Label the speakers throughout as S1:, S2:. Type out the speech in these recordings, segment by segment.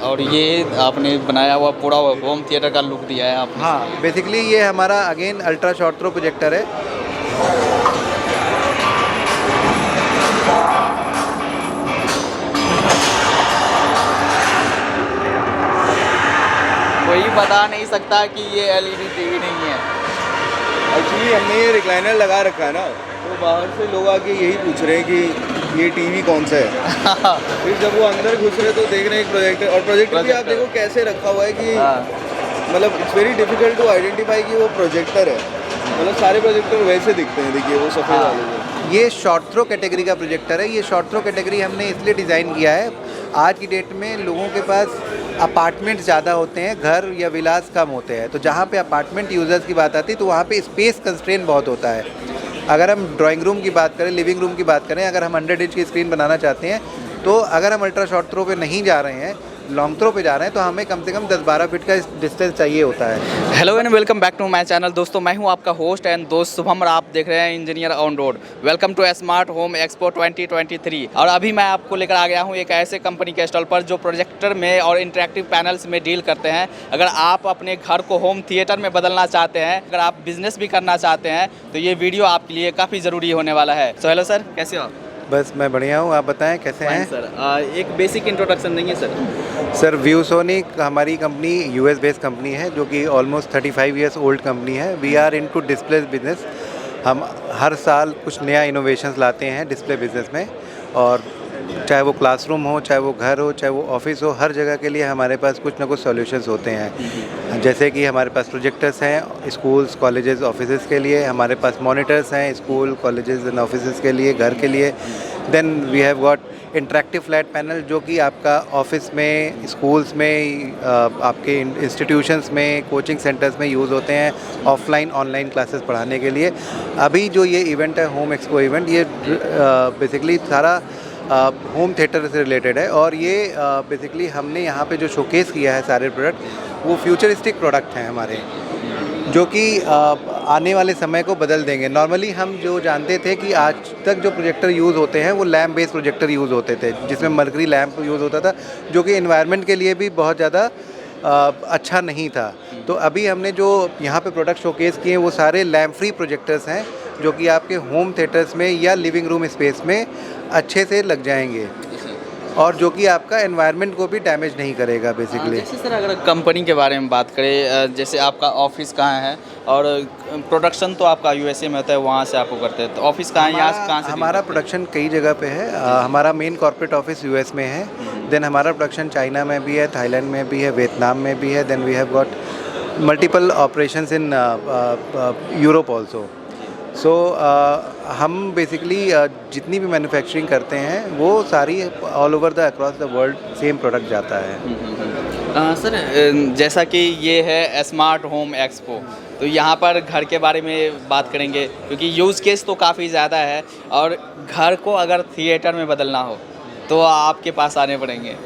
S1: और ये आपने बनाया हुआ पूरा होम थिएटर का लुक दिया है आपने।
S2: हाँ, बेसिकली ये हमारा again ultra short throw projector है।
S1: कोई बता नहीं सकता कि ये एलईडी टीवी नहीं है।
S3: एक्चुअली हमने ये रिक्लाइनर लगा रखा है ना, तो बाहर से लोग आके यही पूछ रहे हैं कि ये टीवी कौन सा है। फिर जब वो अंदर घुस रहे तो देख रहे हैं एक प्रोजेक्टर, और प्रोजेक्टर भी आप देखो कैसे रखा हुआ है कि मतलब it's very difficult to identify कि वो प्रोजेक्टर है। मतलब सारे प्रोजेक्टर वैसे दिखते हैं, देखिए वो सफ़ेद वाले जो।
S2: ये शॉर्ट थ्रो कैटेगरी का प्रोजेक्टर है। ये शॉर्ट थ्रो कैटेगरी हमने इसलिए डिज़ाइन किया है, आज की डेट में लोगों के पास अपार्टमेंट्स ज़्यादा होते हैं, घर या विलास कम होते हैं। तो जहाँ पे अपार्टमेंट यूज़र्स की बात आती है तो वहाँ पे स्पेस कंस्ट्रेन बहुत होता है। अगर हम ड्राइंग रूम की बात करें, लिविंग रूम की बात करें, अगर हम 100 इंच की स्क्रीन बनाना चाहते हैं, तो अगर हम अल्ट्रा शॉर्ट थ्रो पे नहीं जा रहे हैं, लॉन्ग थ्रो पे जा रहे हैं, तो हमें कम से कम 10-12 फीट का डिस्टेंस चाहिए होता है।
S1: Hello and welcome back to my channel. दोस्तों मैं हूं आपका होस्ट एंड दोस्त शुभम और आप देख रहे हैं engineer on road. Welcome to smart home expo 2023। और अभी मैं आपको लेकर आ गया हूं एक ऐसे कंपनी के स्टॉल पर जो प्रोजेक्टर में और इंटरेक्टिव पैनल्स में डील करते हैं। अगर आप अपने घर को होम थिएटर में बदलना चाहते हैं, अगर आप बिजनेस भी करना चाहते हैं, तो ये वीडियो आपके लिए काफ़ी ज़रूरी होने वाला है। सो हेलो सर, कैसे हो आप?
S2: बस मैं बढ़िया हूँ, आप बताएं कैसे हैं?
S1: सर एक बेसिक इंट्रोडक्शन देंगे सर।
S2: सर व्यूसोनिक हमारी कंपनी यूएस बेस्ड कंपनी है, जो कि ऑलमोस्ट 35 ईयर्स ओल्ड कंपनी है। We are into display business. हम हर साल कुछ नया इनोवेशंस लाते हैं डिस्प्ले बिजनेस में, और चाहे वो क्लासरूम हो, चाहे वो घर हो, चाहे वो ऑफिस हो, हर जगह के लिए हमारे पास कुछ ना कुछ सॉल्यूशंस होते हैं। जैसे कि हमारे पास प्रोजेक्टर्स हैं स्कूल्स, कॉलेजेस, ऑफिसेज़ के लिए। हमारे पास मॉनिटर्स हैं स्कूल, कॉलेजेस एंड ऑफिसेज़ के लिए, घर के लिए। Then we have got interactive flat panel, जो कि आपका ऑफिस में, स्कूल्स में, आपके इंस्टीट्यूशंस में, कोचिंग सेंटर्स में यूज़ होते हैं ऑफलाइन ऑनलाइन क्लासेस पढ़ाने के लिए। अभी जो ये इवेंट है होम एक्सपो इवेंट, ये बेसिकली सारा होम थिएटर से रिलेटेड है। और ये बेसिकली हमने यहाँ पे जो शोकेस किया है सारे प्रोडक्ट, वो फ्यूचरिस्टिक प्रोडक्ट हैं हमारे, जो कि आने वाले समय को बदल देंगे। नॉर्मली हम जो जानते थे कि आज तक जो प्रोजेक्टर यूज़ होते हैं वो लैम्प बेस्ड प्रोजेक्टर यूज़ होते थे, जिसमें मरकरी लैम्प यूज़ होता था, जो कि एनवायरनमेंट के लिए भी बहुत ज़्यादा अच्छा नहीं था। तो अभी हमने जो यहाँ पे प्रोडक्ट शोकेस किए हैं वो सारे लैम्प फ्री प्रोजेक्टर्स हैं, जो कि आपके होम थिएटर्स में या लिविंग रूम स्पेस में अच्छे से लग जाएंगे, और जो कि आपका एनवायरनमेंट को भी डैमेज नहीं करेगा बेसिकली।
S1: जैसे सर अगर कंपनी के बारे में बात करें, जैसे आपका ऑफिस कहाँ है, और प्रोडक्शन तो आपका यूएसए में होता है, वहाँ से आपको करते हैं, तो ऑफिस कहाँ है, यहाँ कहाँ से?
S2: हमारा प्रोडक्शन कई जगह पे है। हमारा मेन कॉर्पोरेट ऑफिस यूएस में है। देन हमारा प्रोडक्शन चाइना में भी है, थाईलैंड में भी है, वियतनाम में भी है। Then we have got multiple operations in Europe also. So हम बेसिकली जितनी भी मैन्युफैक्चरिंग करते हैं वो सारी all over the across the world same product जाता है।
S1: सर जैसा कि ये है स्मार्ट होम एक्सपो, तो यहाँ पर घर के बारे में बात करेंगे, क्योंकि यूज़ केस तो काफ़ी ज़्यादा है, और घर को अगर थिएटर में बदलना हो तो आपके पास आने पड़ेंगे।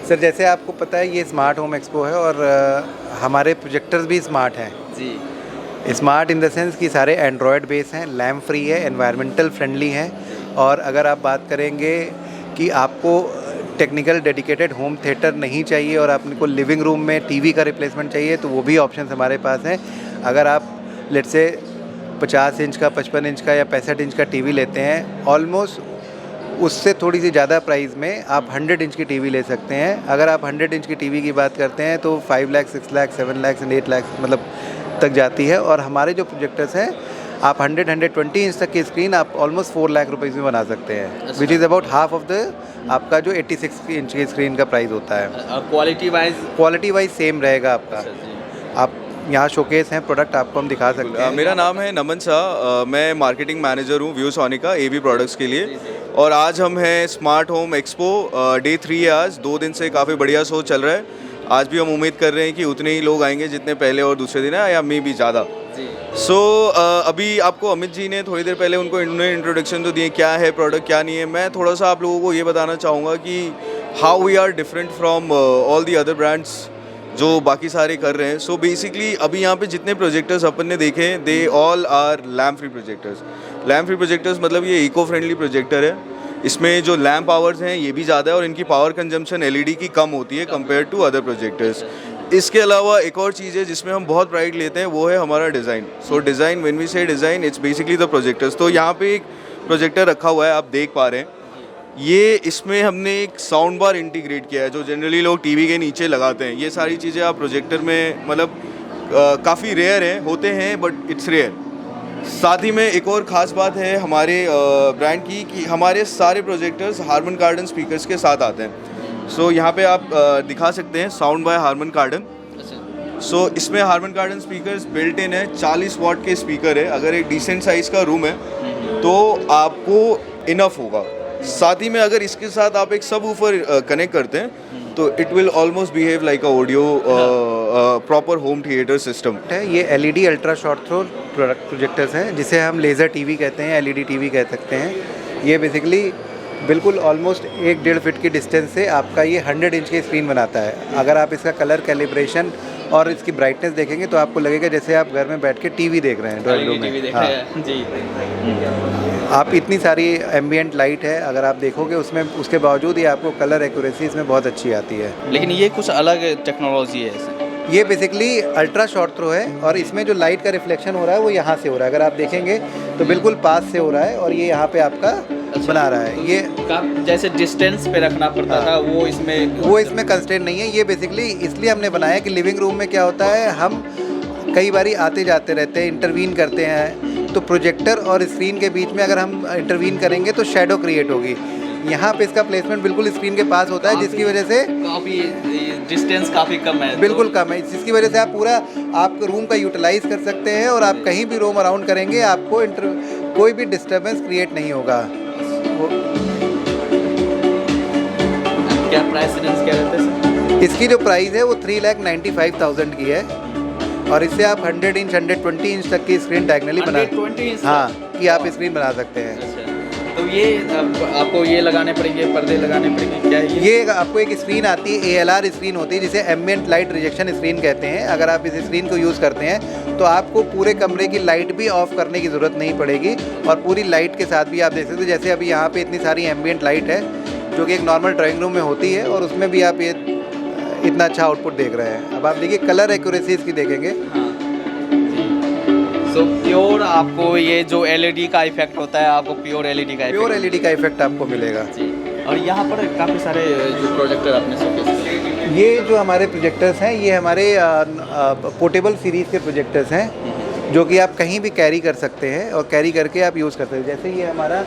S2: सर जैसे आपको पता है ये स्मार्ट होम एक्सपो है, और हमारे प्रोजेक्टर्स भी स्मार्ट हैं।
S1: जी,
S2: स्मार्ट इन द सेंस कि सारे एंड्रॉयड बेस हैं, लैम्प फ्री है, एनवायरमेंटल फ्रेंडली हैं। और अगर आप बात करेंगे कि आपको टेक्निकल डेडिकेटेड होम थिएटर नहीं चाहिए और आपको लिविंग रूम में टीवी का रिप्लेसमेंट चाहिए, तो वो भी ऑप्शन हमारे पास हैं। अगर आप लेट्स से 50 इंच का, 55 इंच का या 65 इंच का टीवी लेते हैं, ऑलमोस्ट उससे थोड़ी सी ज़्यादा प्राइस में आप 100 इंच की टीवी ले सकते हैं। अगर आप 100 इंच की टीवी की बात करते हैं तो 5 लाख, 6 लाख, 7 लाख एंड 8 लाख मतलब तक जाती है। और हमारे जो प्रोजेक्टर्स हैं, आप 100-120 इंच तक की स्क्रीन आप ऑलमोस्ट 4 लाख रुपीज़ में बना सकते हैं, which is about half of the आपका जो 86 इंच की स्क्रीन का प्राइस होता है।
S1: और क्वालिटी वाइज
S2: सेम रहेगा आपका। आप यहाँ शोकेस हैं प्रोडक्ट, आपको हम दिखा सकते हैं।
S3: मेरा नाम है नमन शाह, मैं मार्केटिंग मैनेजर हूँ व्यूसोनिका एवी प्रोडक्ट्स के लिए। और आज हम हैं स्मार्ट होम एक्सपो, डे 3 है आज। 2 दिन से काफ़ी बढ़िया शो चल रहा है। आज भी हम उम्मीद कर रहे हैं कि उतने ही लोग आएंगे जितने पहले और दूसरे दिन है, या मे भी ज़्यादा। सो अभी आपको अमित जी ने थोड़ी देर पहले उन्होंने इंट्रोडक्शन तो दिए, क्या है प्रोडक्ट क्या नहीं है। मैं थोड़ा सा आप लोगों को ये बताना चाहूँगा कि how we are different from all the other brands जो बाकी सारे कर रहे हैं। सो बेसिकली अभी यहाँ पे जितने प्रोजेक्टर्स अपन ने देखे, they all are lamp free projectors. Lamp free projectors मतलब ये इको फ्रेंडली प्रोजेक्टर है। इसमें जो लैम्प आवर्स हैं ये भी ज़्यादा है और इनकी पावर कंजम्पशन एलईडी की कम होती है कंपेयर टू अदर प्रोजेक्टर्स। इसके अलावा एक और चीज़ है जिसमें हम बहुत प्राइड लेते हैं, वो है हमारा design. So design, when we say design, it's basically the projectors. तो यहाँ पे एक प्रोजेक्टर रखा हुआ है, आप देख पा रहे हैं। ये इसमें हमने एक साउंड बार इंटीग्रेट किया है जो जनरली लोग टीवी के नीचे लगाते हैं। ये सारी चीज़ें आप प्रोजेक्टर में मतलब काफ़ी रेयर हैं, होते हैं बट इट्स रेयर। साथ ही में एक और ख़ास बात है हमारे ब्रांड की कि हमारे सारे प्रोजेक्टर्स हारमन कार्डन स्पीकर्स के साथ आते हैं। सो यहाँ पे आप दिखा सकते हैं साउंड बाय हारमन कार्डन। सो इसमें हारमन कार्डन स्पीकर्स बिल्ट इन है, 40 वॉट के स्पीकर है। अगर एक डिसेंट साइज़ का रूम है तो आपको इनफ होगा। साथ ही में अगर इसके साथ आप एक सब वूफर कनेक्ट करते हैं तो it will almost behave like a audio proper home theatre system
S2: है। ये LED ultra short throw projectors हैं जिसे हम लेज़र टीवी कहते हैं, एलईडी टीवी कह सकते हैं। ये बेसिकली बिल्कुल ऑलमोस्ट 1-1.5 फीट की डिस्टेंस से आपका ये 100 इंच की स्क्रीन बनाता है। अगर आप इसका कलर कैलिब्रेशन और इसकी ब्राइटनेस देखेंगे तो आपको लगेगा जैसे आप घर में बैठ के टीवी देख रहे हैं, ड्राइंग रूम में। हाँ जी। आप इतनी सारी एम्बियंट लाइट है, अगर आप देखोगे उसमें, उसके बावजूद ही आपको कलर एक्यूरेसी इसमें बहुत अच्छी आती है।
S1: लेकिन ये कुछ अलग टेक्नोलॉजी है इसमें।
S2: ये बेसिकली अल्ट्रा शॉर्ट थ्रो है और इसमें जो लाइट का रिफ्लेक्शन हो रहा है वो यहाँ से हो रहा है। अगर आप देखेंगे तो बिल्कुल पास से हो रहा है और ये यहाँ पे आपका बना रहा है। ये
S1: जैसे डिस्टेंस पे रखना पड़ता था वो इसमें
S2: कंस्ट्रेंट नहीं है। ये बेसिकली इसलिए हमने बनाया कि लिविंग रूम में क्या होता है, हम कई बारी आते जाते रहते हैं, इंटरवीन करते हैं, तो प्रोजेक्टर और स्क्रीन के बीच में अगर हम इंटरवीन करेंगे तो शैडो क्रिएट होगी। यहाँ पे इसका प्लेसमेंट बिल्कुल स्क्रीन के पास होता है जिसकी वजह से
S1: काफ़ी डिस्टेंस काफ़ी कम है,
S2: बिल्कुल कम है, जिसकी वजह से आप पूरा आप रूम का यूटिलाइज कर सकते हैं और आप कहीं भी रोम अराउंड करेंगे आपको कोई भी डिस्टर्बेंस क्रिएट नहीं होगा।
S1: क्या प्राइस रेंज क्या रहता है?
S2: इसकी जो प्राइस है वो 3,95,000 की है और इससे आप 100 इंच 120 इंच तक की स्क्रीन डायगनली बना,
S1: 120 इंच
S2: हाँ कि आप स्क्रीन बना सकते हैं।
S1: अच्छा, तो ये आपको ये लगाने पड़ेंगे, पर्दे लगाने पड़ेंगे क्या है
S2: ये आपको एक स्क्रीन आती है, ALR स्क्रीन होती है जिसे एम्बिएंट लाइट रिजेक्शन स्क्रीन कहते हैं। अगर आप इस स्क्रीन को यूज़ करते हैं तो आपको पूरे कमरे की लाइट भी ऑफ करने की ज़रूरत नहीं पड़ेगी और पूरी लाइट के साथ भी आप देख सकते हो। जैसे अभी यहाँ पे इतनी सारी एम्बिएंट लाइट है जो कि एक नॉर्मल ड्राइंग रूम में होती है और उसमें भी आप ये इतना अच्छा आउटपुट देख रहे हैं। अब आप देखिए कलर एक्यूरेसी इसकी देखेंगे।
S1: तो प्योर आपको ये जो एलईडी का इफेक्ट होता है, आपको प्योर एलईडी का
S2: इफेक्ट आपको मिलेगा
S1: जी। और यहाँ पर काफ़ी सारे जो प्रोजेक्टर आपने शोकेस,
S2: ये जो हमारे प्रोजेक्टर्स हैं ये हमारे पोर्टेबल सीरीज़ के प्रोजेक्टर्स हैं जो कि आप कहीं भी कैरी कर सकते हैं और कैरी करके आप यूज़ कर सकते हैं। जैसे ये हमारा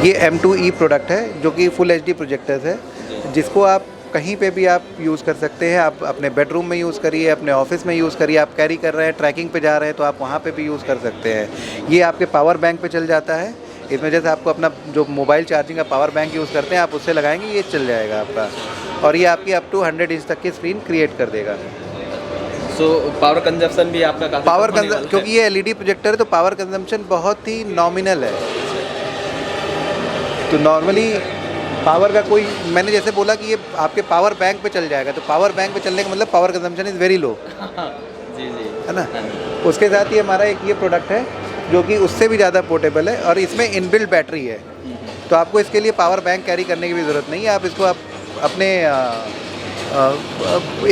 S2: ये M2E प्रोडक्ट है जो कि फुल HD प्रोजेक्टर्स है जिसको आप कहीं पे भी आप यूज़ कर सकते हैं। आप अपने बेडरूम में यूज़ करिए, अपने ऑफिस में यूज़ करिए, आप कैरी कर रहे हैं, ट्रैकिंग पे जा रहे हैं तो आप वहाँ पे भी यूज़ कर सकते हैं। ये आपके पावर बैंक पे चल जाता है। इस वजह से आपको अपना जो मोबाइल चार्जिंग का पावर बैंक यूज़ करते हैं आप उससे लगाएंगे, ये चल जाएगा आपका और ये आपकी अप टू 100 इंच तक की स्क्रीन क्रिएट कर देगा।
S1: सो पावर कंजप्शन भी आपका काफ़ी
S2: क्योंकि ये LED प्रोजेक्टर है तो पावर कंजम्पशन बहुत ही नॉमिनल है। तो नॉर्मली पावर का कोई, मैंने जैसे बोला कि ये आपके पावर बैंक पे चल जाएगा तो पावर बैंक पे चलने का मतलब power consumption is very low,
S1: जी जी,
S2: है ना। उसके साथ ही हमारा एक ये प्रोडक्ट है जो कि उससे भी ज़्यादा पोर्टेबल है और इसमें इनबिल्ट बैटरी है तो आपको इसके लिए पावर बैंक कैरी करने की भी ज़रूरत नहीं है। आप इसको आप अपने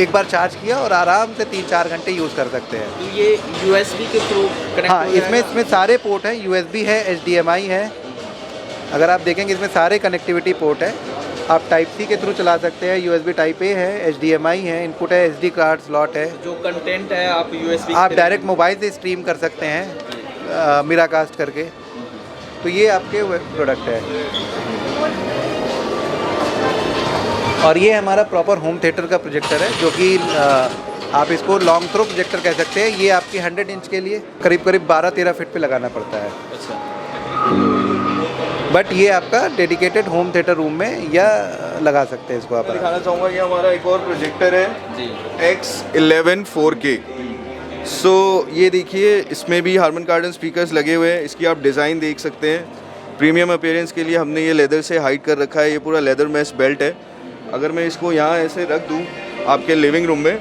S2: एक बार चार्ज किया और आराम से 3-4 घंटे यूज़ कर सकते हैं।
S1: तो ये USB के थ्रू कनेक्ट,
S2: हाँ इसमें सारे पोर्ट हैं, USB है, HDMI है। अगर आप देखेंगे इसमें सारे कनेक्टिविटी पोर्ट है। आप टाइप C के थ्रू चला सकते हैं, USB टाइप A है, HDMI है, इनपुट है, SD कार्ड स्लॉट है।
S1: जो कंटेंट है आप USB
S2: आप डायरेक्ट मोबाइल से स्ट्रीम कर सकते हैं मिराकास्ट करके। तो ये आपके प्रोडक्ट है और ये हमारा प्रॉपर होम थिएटर का प्रोजेक्टर है जो कि आप इसको लॉन्ग थ्रो प्रोजेक्टर कह सकते हैं। ये आपकी 100 इंच के लिए करीब 12-13 फीट पे लगाना पड़ता है।
S1: अच्छा,
S2: बट ये आपका डेडिकेटेड होम थिएटर रूम में या लगा सकते हैं इसको आप।
S3: दिखाना चाहूँगा कि हमारा एक और प्रोजेक्टर है
S1: जी,
S3: X11 4K। सो ये देखिए इसमें भी हारमन कार्डन स्पीकर्स लगे हुए हैं। इसकी आप डिज़ाइन देख सकते हैं। प्रीमियम अपीयरेंस के लिए हमने ये लेदर से हाइड कर रखा है। ये पूरा लेदर मैश बेल्ट है। अगर मैं इसको यहाँ ऐसे रख दूँ आपके लिविंग रूम में,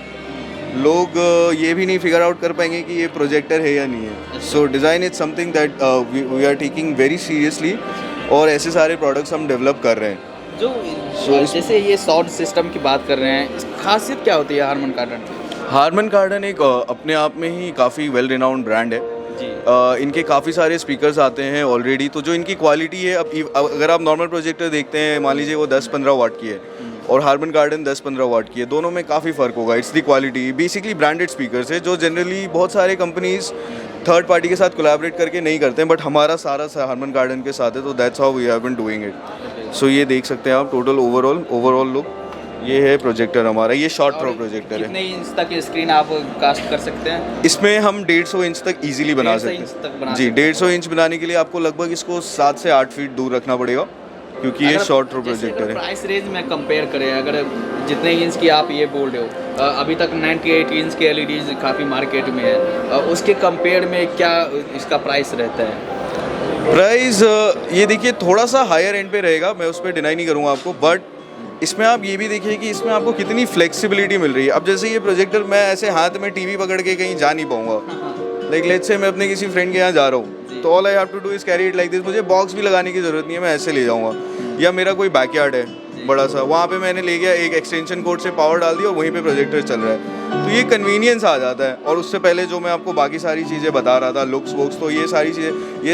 S3: लोग ये भी नहीं फिगर आउट कर पाएंगे कि ये प्रोजेक्टर है या नहीं है। So design is something that we are taking very seriously और ऐसे सारे प्रोडक्ट्स हम डेवलप कर रहे हैं।
S1: जो जैसे ये साउंड सिस्टम की बात कर रहे हैं, इसकी खासियत क्या होती है हारमन कार्डन की?
S3: हारमन कार्डन एक अपने आप में ही काफ़ी वेल रिनाउंड ब्रांड है
S1: जी।
S3: इनके काफ़ी सारे स्पीकर्स आते हैं ऑलरेडी, तो जो इनकी क्वालिटी है, अब अगर आप नॉर्मल प्रोजेक्टर देखते हैं, मान लीजिए वो 10-15 वाट की है और हारमन कार्डन 10-15 वाट की है, दोनों में काफ़ी फ़र्क होगा। It's the quality. Basically branded speakers है जो जनरली बहुत सारे कंपनीज थर्ड पार्टी के साथ कोलैबोरेट करके नहीं करते हैं, बट हमारा सारा हारमन कार्डन के साथ है, तो that's how we have been doing it. So ये देख सकते हैं आप टोटल ओवरऑल लुक। ये है प्रोजेक्टर हमारा, ये शॉर्ट थ्रो प्रोजेक्टर है।
S1: कितने इंच तक स्क्रीन आप कास्ट कर सकते हैं?
S3: इसमें हम 150 इंच तक इजीली बना सकते हैं जी। 150 इंच बनाने के लिए आपको लगभग इसको 7 से 8 फीट दूर रखना पड़ेगा, क्योंकि ये शॉर्ट थ्रो प्रोजेक्टर है।
S1: प्राइस रेंज में कंपेयर करें, अगर जितने इंच की आप ये बोल रहे हो, अभी तक 98 इंच के एलईडीज काफ़ी मार्केट में है, उसके कंपेयर में क्या इसका प्राइस रहता है?
S3: प्राइस ये देखिए थोड़ा सा हायर एंड पे रहेगा, मैं उस पर डिनाई नहीं करूँगा आपको, बट इसमें आप ये भी देखिए कि इसमें आपको कितनी फ्लेक्सिबिलिटी मिल रही है। अब जैसे ये प्रोजेक्टर मैं ऐसे हाथ में टीवी पकड़ के कहीं जा नहीं पाऊँगा, लाइक लेट्स से मैं अपने किसी फ्रेंड के यहाँ जा रहा हूँ, तो all I have to do is carry it like this. मुझे बॉक्स भी लगाने की ज़रूरत नहीं है, मैं ऐसे ले जाऊँगा। या मेरा कोई बैकयार्ड है बड़ा सा, वहाँ पे मैंने ले गया, एक एक्सटेंशन कोड से पावर डाल दिया और वहीं पे प्रोजेक्टर चल रहा है, तो ये कन्वीनियंस आ जाता है। और उससे पहले जो मैं आपको बाकी सारी चीज़ें बता रहा था, लुक्स वुक्स, तो ये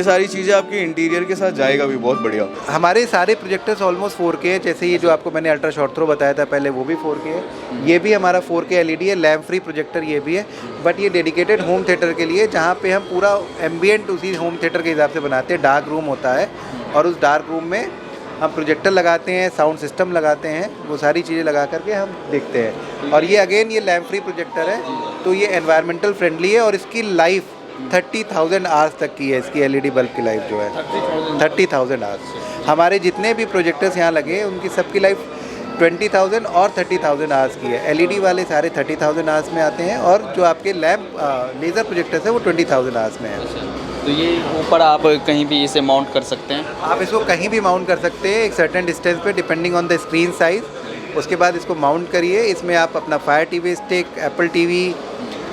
S3: सारी चीज़ें आपके इंटीरियर के साथ जाएगा भी बहुत बढ़िया।
S2: हमारे सारे प्रोजेक्टर्स ऑलमोस्ट 4K है। जैसे ये जो आपको मैंने अल्ट्रा शॉर्ट थ्रो बताया था पहले, वो भी 4K है। ये भी हमारा 4K एलईडी है, लैम्प फ्री प्रोजेक्टर ये भी है, बट ये डेडिकेटेड होम थिएटर के लिए, जहाँ पे हम पूरा एम्बियंट उसी होम थिएटर के हिसाब से बनाते हैं। डार्क रूम होता है और उस डार्क रूम में हम प्रोजेक्टर लगाते हैं, साउंड सिस्टम लगाते हैं, वो सारी चीज़ें लगा करके हम देखते हैं। और ये अगेन ये लैम्प फ्री प्रोजेक्टर है, तो ये एनवायरमेंटल फ्रेंडली है और इसकी लाइफ 30,000 आवर्स तक की है। इसकी एलईडी बल्ब की लाइफ जो है 30,000 आवर्स। हमारे जितने भी प्रोजेक्टर्स यहाँ लगे हैं उनकी सबकी लाइफ 20,000 और 30,000 आवर्स की है। एलईडी वाले सारे 30,000 आवर्स में आते हैं और जो आपके लैम्प लेज़र प्रोजेक्टर्स है वो 20,000 आवर्स में है।
S1: तो ये ऊपर आप कहीं भी इसे माउंट कर सकते हैं?
S2: आप इसको कहीं भी माउंट कर सकते हैं, एक सर्टेन डिस्टेंस पे, depending on the screen size. उसके बाद इसको माउंट करिए। इसमें आप अपना fire TV stick, Apple TV,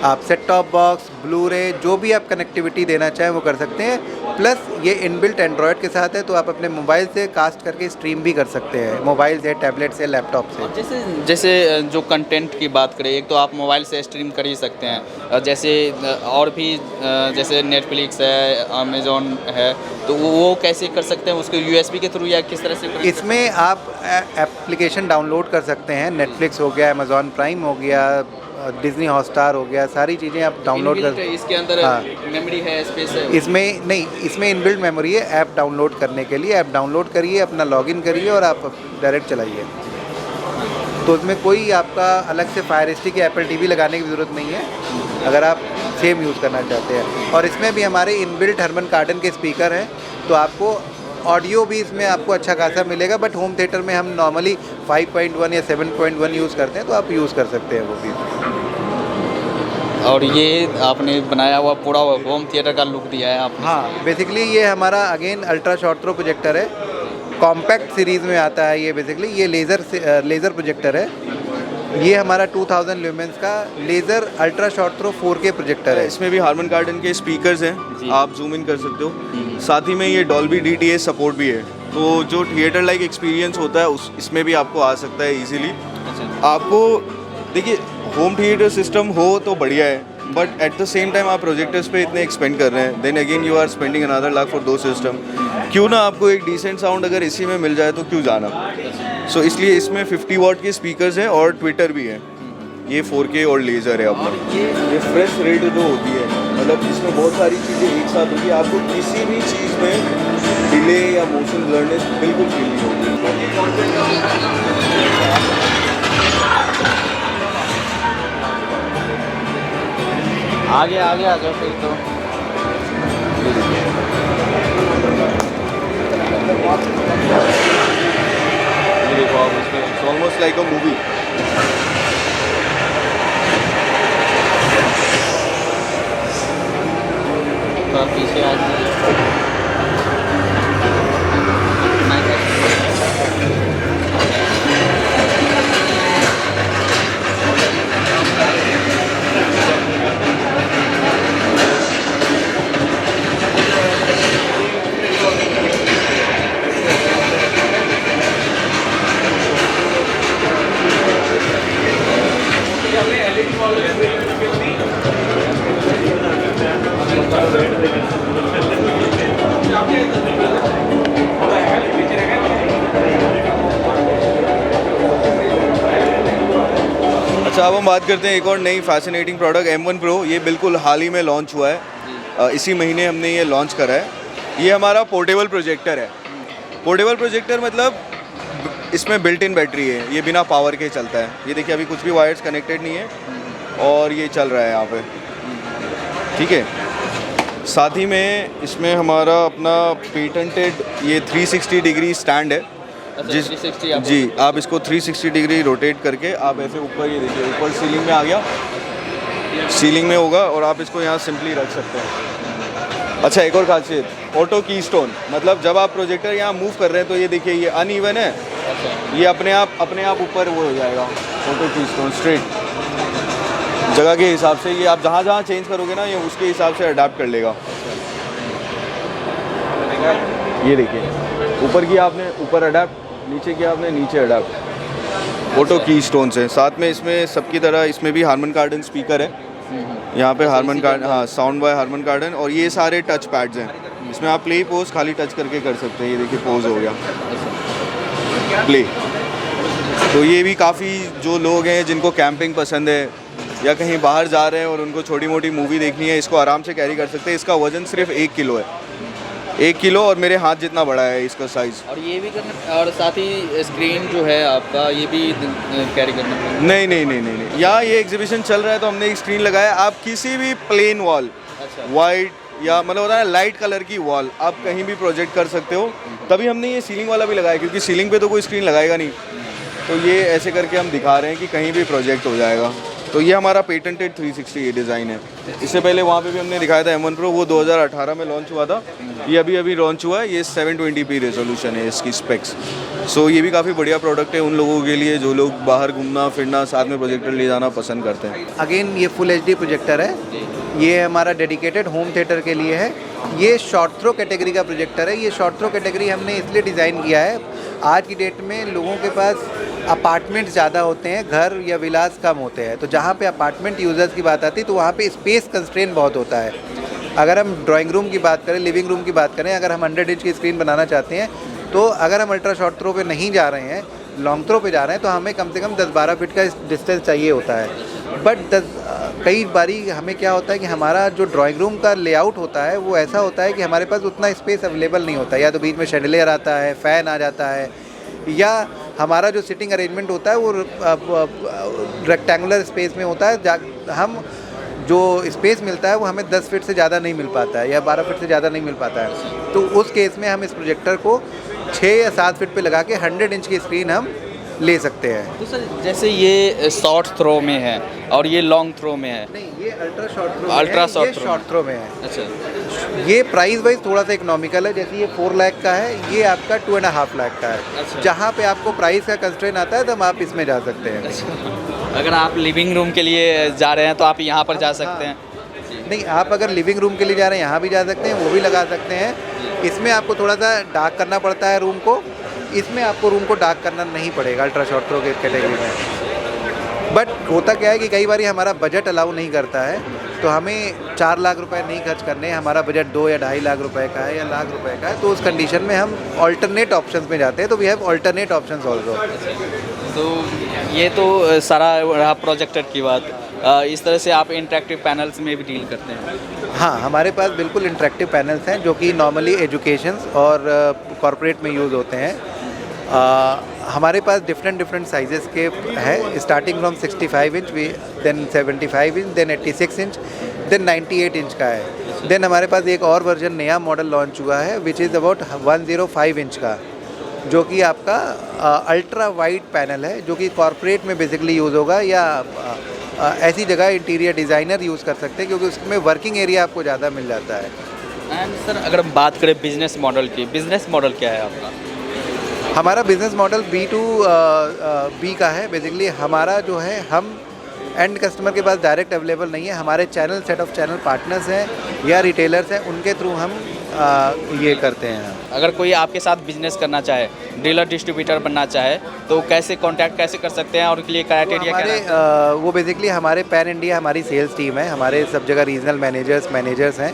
S2: आप सेट टॉप बॉक्स, ब्लू रे, जो भी आप कनेक्टिविटी देना चाहें वो कर सकते हैं। प्लस ये इनबिल्ट एंड्रॉयड के साथ है, तो आप अपने मोबाइल से कास्ट करके स्ट्रीम भी कर सकते हैं, मोबाइल से, टैबलेट से, लैपटॉप से।
S1: और जैसे जो कंटेंट की बात करें, एक तो आप मोबाइल से स्ट्रीम कर ही सकते हैं, जैसे और भी जैसे नेटफ्लिक्स है, अमेजोन है, तो वो कैसे कर सकते हैं? उसको यूएसबी के थ्रू या किस तरह से?
S2: इसमें आप एप्लीकेशन डाउनलोड कर सकते हैं। नेटफ्लिक्स हो गया, अमेजॉन प्राइम हो गया, डिज्नी हॉटस्टार हो गया, सारी चीज़ें आप डाउनलोड कर।
S1: इसके अंदर
S2: हाँ,
S1: मेमोरी है, स्पेस है?
S2: इसमें नहीं, इसमें इनबिल्ट मेमोरी है। ऐप डाउनलोड करने के लिए ऐप डाउनलोड करिए, अपना लॉगिन करिए और आप डायरेक्ट चलाइए। तो उसमें कोई आपका अलग से फायर स्टिक या एप्पल टीवी लगाने की ज़रूरत नहीं है, अगर आप सेम यूज़ करना चाहते हैं। और इसमें भी हमारे इनबिल्ट हारमन कार्डन के स्पीकर हैं, तो आपको ऑडियो भी इसमें आपको अच्छा खासा मिलेगा। बट होम थिएटर में हम नॉर्मली 5.1 या 7.1 यूज़ करते हैं, तो आप यूज़ कर सकते हैं वो भी।
S1: और ये आपने बनाया हुआ पूरा होम थिएटर का लुक दिया है आपने?
S2: हाँ, बेसिकली ये हमारा again ultra short throw projector है, कॉम्पैक्ट सीरीज़ में आता है ये। बेसिकली ये लेज़र प्रोजेक्टर है। ये हमारा 2000 ल्यूमेंस का laser ultra short throw 4K projector है।
S3: इसमें भी हारमन कार्डन के स्पीकर्स हैं, आप जूम इन कर सकते हो। साथ ही में ये डॉल्बी DTS सपोर्ट भी है, तो जो थिएटर लाइक एक्सपीरियंस होता है इसमें भी आपको आ सकता है ईजिली। आपको देखिए होम थिएटर सिस्टम हो तो बढ़िया है, but at the same time आप प्रोजेक्टर्स पे इतने एक्सपेंड कर रहे हैं, then again you are spending another lakh for two system. क्यों ना आपको एक डिसेंट साउंड अगर इसी में मिल जाए तो क्यों जाना। सो इसलिए इसमें 50 वॉट के स्पीकर्स हैं और ट्विटर भी है। ये 4K और लेज़र है अपना। ये फ्रेश रेट जो होती है, मतलब इसमें बहुत सारी चीज़ें एक साथ होती है, आपको किसी भी चीज़ में डिले या मोशन ब्लरनेस बिल्कुल फील नहीं होगी।
S1: आगे आ जाओ फिर तो।
S3: देखो आप इसमें ऑलमोस्ट लाइक अ मूवी।
S1: तो पीछे आ जाइए।
S3: अच्छा, अब हम बात करते हैं एक और नई फैसिनेटिंग प्रोडक्ट M1 Pro। ये बिल्कुल हाल ही में लॉन्च हुआ है, इसी महीने हमने ये लॉन्च करा है। ये हमारा पोर्टेबल प्रोजेक्टर है। पोर्टेबल प्रोजेक्टर मतलब इसमें बिल्ट इन बैटरी है, ये बिना पावर के चलता है। ये देखिए अभी कुछ भी वायर्स कनेक्टेड नहीं है और ये चल रहा है यहाँ पे, ठीक है। साथ ही में इसमें हमारा अपना पेटेंटेड ये 360 डिग्री स्टैंड है।
S1: अच्छा, 360 आप
S3: जी, आप इसको 360 डिग्री रोटेट करके आप ऐसे ऊपर, ये देखिए ऊपर सीलिंग में आ गया, सीलिंग में होगा और आप इसको यहाँ सिंपली रख सकते हैं। अच्छा, एक और खासियत, ऑटो की स्टोन, मतलब जब आप प्रोजेक्टर यहाँ मूव कर रहे हैं तो ये देखिए ये अनइवन है, ये अपने आप ऊपर वो हो जाएगा। ऑटो की स्टोन स्ट्रेट जगह के हिसाब से, ये आप जहाँ जहाँ चेंज करोगे ना, ये उसके हिसाब से अडाप्ट कर लेगा। ये देखिए ऊपर की आपने ऊपर अडाप्ट, नीचे की आपने नीचे अडाप्ट, ऑटो की स्टोन से। साथ में इसमें सबकी तरह इसमें भी हारमन कार्डन स्पीकर है, यहाँ पे हारमन कार्डन, हाँ, साउंड बाय हारमन कार्डन। और ये सारे टच पैड्स हैं, इसमें आप प्ले पोज खाली टच करके कर सकते हैं। ये देखिए पोज हो गया, प्ले। तो ये भी काफ़ी जो लोग हैं जिनको कैंपिंग पसंद है या कहीं बाहर जा रहे हैं और उनको छोटी मोटी मूवी देखनी है, इसको आराम से कैरी कर सकते हैं। इसका वज़न सिर्फ 1 किलो है, 1 किलो, और मेरे हाथ जितना बड़ा है इसका साइज़।
S1: और ये भी करना, और साथ ही स्क्रीन जो है आपका ये भी कैरी करना पड़ेगा?
S3: नहीं, यहाँ ये एग्जीबिशन चल रहा है तो हमने एक स्क्रीन लगाया। आप किसी भी प्लेन वॉल,
S1: अच्छा,
S3: वाइट या मतलब होता है लाइट कलर की वॉल, आप कहीं भी प्रोजेक्ट कर सकते हो। तभी हमने ये सीलिंग वाला भी लगाया, क्योंकि सीलिंग पे तो कोई स्क्रीन लगाएगा नहीं, तो ये ऐसे करके हम दिखा रहे हैं कि कहीं भी प्रोजेक्ट हो जाएगा। तो ये हमारा पेटेंटेड 360 ये डिज़ाइन है। इससे पहले वहाँ पे भी हमने दिखाया था M1 Pro, वो 2018 में लॉन्च हुआ था। ये अभी लॉन्च हुआ है। ये 720p रेजोल्यूशन है इसकी स्पेक्स। सो ये भी काफ़ी बढ़िया प्रोडक्ट है उन लोगों के लिए जो लोग बाहर घूमना फिरना साथ में प्रोजेक्टर ले जाना पसंद करते हैं।
S2: अगेन ये फुल HD प्रोजेक्टर है, ये हमारा डेडिकेटेड होम थिएटर के लिए है। ये शॉर्ट थ्रो कैटेगरी का प्रोजेक्टर है। ये शॉर्ट थ्रो कैटेगरी हमने इसलिए डिज़ाइन किया है, आज की डेट में लोगों के पास अपार्टमेंट ज़्यादा होते हैं, घर या विलास कम होते हैं। तो जहाँ पे अपार्टमेंट यूज़र्स की बात आती है तो वहाँ पे स्पेस कंस्ट्रेन बहुत होता है। अगर हम ड्राइंग रूम की बात करें, लिविंग रूम की बात करें, अगर हम 100 इंच की स्क्रीन बनाना चाहते हैं, तो अगर हम अल्ट्रा शॉर्ट थ्रो पे नहीं जा रहे हैं, लॉन्ग थ्रो पे जा रहे हैं, तो हमें कम से कम 10-12 फीट का डिस्टेंस चाहिए होता है। बट कई बारी हमें क्या होता है कि हमारा जो ड्राइंग रूम का लेआउट होता है वो ऐसा होता है कि हमारे पास उतना स्पेस अवेलेबल नहीं होता, या तो बीच में शैंडलियर आता है, फ़ैन आ जाता है, या हमारा जो सिटिंग अरेंजमेंट होता है वो रेक्टेंगुलर स्पेस में होता है। हम जो स्पेस मिलता है वो हमें 10 फीट से ज़्यादा नहीं मिल पाता है, या 12 फीट से ज़्यादा नहीं मिल पाता है। तो उस केस में हम इस प्रोजेक्टर को 6 या 7 फीट पे लगा के 100 इंच की स्क्रीन हम ले सकते हैं।
S1: तो सर जैसे ये शॉर्ट थ्रो में है और ये लॉन्ग थ्रो में है?
S2: नहीं, ये ultra short throw,
S1: ultra short
S2: ये शॉर्ट थ्रो में है।
S1: अच्छा,
S2: ये प्राइस वाइज थोड़ा सा इकोनॉमिकल है, जैसे ये 4 लाख का है, ये आपका 2.5 लाख का है।
S1: अच्छा।
S2: जहाँ पे आपको प्राइस का कंस्ट्रेंट आता है तब आप इसमें जा सकते हैं।
S1: अच्छा, अगर आप लिविंग रूम के लिए जा रहे हैं तो आप यहाँ पर जा सकते हैं?
S2: नहीं, आप अगर लिविंग रूम के लिए जा रहे हैं यहाँ भी जा सकते हैं, वो भी लगा सकते हैं। इसमें आपको थोड़ा सा डार्क करना पड़ता है रूम को, इसमें आपको रूम को डार्क करना नहीं पड़ेगा अल्ट्रा शॉर्ट थ्रो के कैटेगरी में। बट होता क्या है कि कई बार हमारा बजट अलाउ नहीं करता है, तो हमें 4 लाख रुपए नहीं खर्च करने, हमारा बजट 2 या 2.5 लाख रुपए का है या लाख रुपए का है, तो उस कंडीशन में हम ऑल्टरनेट ऑप्शंस में जाते हैं। तो we have alternate options also.
S1: तो ये तो सारा रहा प्रोजेक्टर की बात। इस तरह से आप इंटरेक्टिव पैनल्स में भी डील करते हैं?
S2: हाँ, हमारे पास बिल्कुल इंटरेक्टिव पैनल्स हैं जो कि नॉर्मली एजुकेशंस और कॉर्पोरेट में यूज़ होते हैं। हमारे पास डिफरेंट साइजेस के हैं, starting from 65 inch, then 75 inch, then 86 inch, then 98 inch का है। देन हमारे पास एक और वर्जन नया मॉडल लॉन्च हुआ है विच इज़ अबाउट 105 इंच का, जो कि आपका अल्ट्रा वाइड पैनल है, जो कि कॉर्पोरेट में बेसिकली यूज़ होगा, या ऐसी जगह इंटीरियर डिज़ाइनर यूज़ कर सकते हैं, क्योंकि उसमें वर्किंग एरिया आपको ज़्यादा मिल जाता है।
S1: एंड सर अगर हम बात करें बिजनेस मॉडल की, बिजनेस मॉडल क्या है आपका?
S2: हमारा बिज़नेस मॉडल B2B का है। बेसिकली हमारा जो है, हम एंड कस्टमर के पास डायरेक्ट अवेलेबल नहीं है, हमारे channel set of channel partners हैं या रिटेलर्स हैं, उनके थ्रू हम ये करते हैं।
S1: अगर कोई आपके साथ बिजनेस करना चाहे, डीलर डिस्ट्रीब्यूटर बनना चाहे, तो कैसे कांटेक्ट कैसे कर सकते हैं और उसके लिए क्राइटेरिया क्या है?
S2: वो बेसिकली हमारे पैन इंडिया हमारी सेल्स टीम है, हमारे सब जगह रीजनल मैनेजर्स हैं,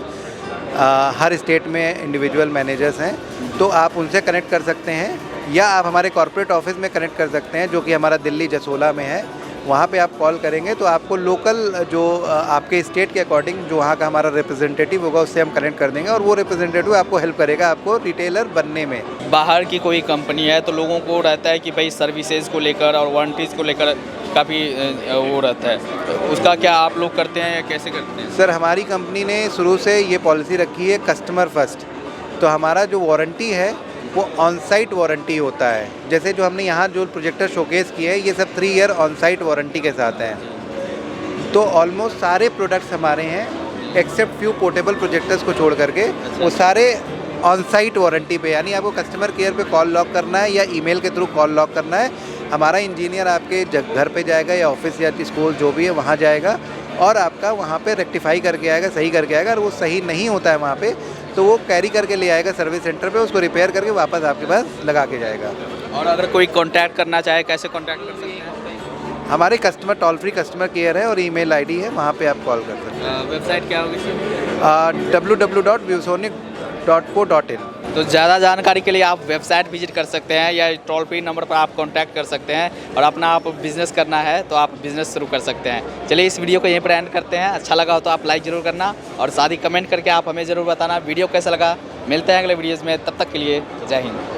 S2: हर स्टेट में इंडिविजुअल मैनेजर्स हैं, तो आप उनसे कनेक्ट कर सकते हैं या आप हमारे कॉर्पोरेट ऑफिस में कनेक्ट कर सकते हैं जो कि हमारा दिल्ली जसोला में है। वहाँ पे आप कॉल करेंगे तो आपको लोकल जो आपके स्टेट के अकॉर्डिंग जो वहाँ का हमारा रिप्रेजेंटेटिव होगा उससे हम कनेक्ट कर देंगे और वो रिप्रेजेंटेटिव आपको हेल्प करेगा आपको रिटेलर बनने में।
S1: बाहर की कोई कंपनी है तो लोगों को रहता है कि भाई सर्विसेज को लेकर और वारंटीज़ को लेकर काफ़ी वो रहता है, उसका क्या आप लोग करते हैं या कैसे करते हैं?
S2: सर हमारी कंपनी ने शुरू से ये पॉलिसी रखी है कस्टमर फर्स्ट, तो हमारा जो वारंटी है वो ऑन साइट वारंटी होता है। जैसे जो हमने यहाँ जो प्रोजेक्टर शोकेस किए हैं ये सब 3 ईयर ऑन साइट वारंटी के साथ हैं। तो ऑलमोस्ट सारे प्रोडक्ट्स हमारे हैं एक्सेप्ट फ्यू पोर्टेबल प्रोजेक्टर्स को छोड़ करके वो सारे ऑन साइट वारंटी पे, यानी आपको कस्टमर केयर पे कॉल लॉक करना है या ईमेल के थ्रू कॉल लॉक करना है, हमारा इंजीनियर आपके घर पे जाएगा या ऑफिस या स्कूल जो भी है वहाँ जाएगा और आपका वहाँ पे रेक्टिफाई करके आएगा, सही करके आएगा। और वो सही नहीं होता है वहाँ पे तो वो कैरी करके ले आएगा सर्विस सेंटर पे, उसको रिपेयर करके वापस आपके पास लगा के जाएगा।
S1: और अगर कोई कांटेक्ट करना चाहे कैसे कांटेक्ट कर सकते हैं?
S2: हमारे customer toll free customer care है और ईमेल आईडी है, वहाँ पे आप कॉल कर सकते हैं।
S1: वेबसाइट क्या होगी सर?
S2: www.viewsonic.co.in।
S1: तो ज़्यादा जानकारी के लिए आप वेबसाइट विजिट कर सकते हैं या टोल फ्री नंबर पर आप कांटेक्ट कर सकते हैं और अपना आप बिज़नेस करना है तो आप बिज़नेस शुरू कर सकते हैं। चलिए इस वीडियो को यहीं पर एंड करते हैं। अच्छा लगा हो तो आप लाइक ज़रूर करना और साथ ही कमेंट करके आप हमें ज़रूर बताना वीडियो कैसा लगा। मिलते हैं अगले वीडियोज़ में, तब तक के लिए जय हिंद।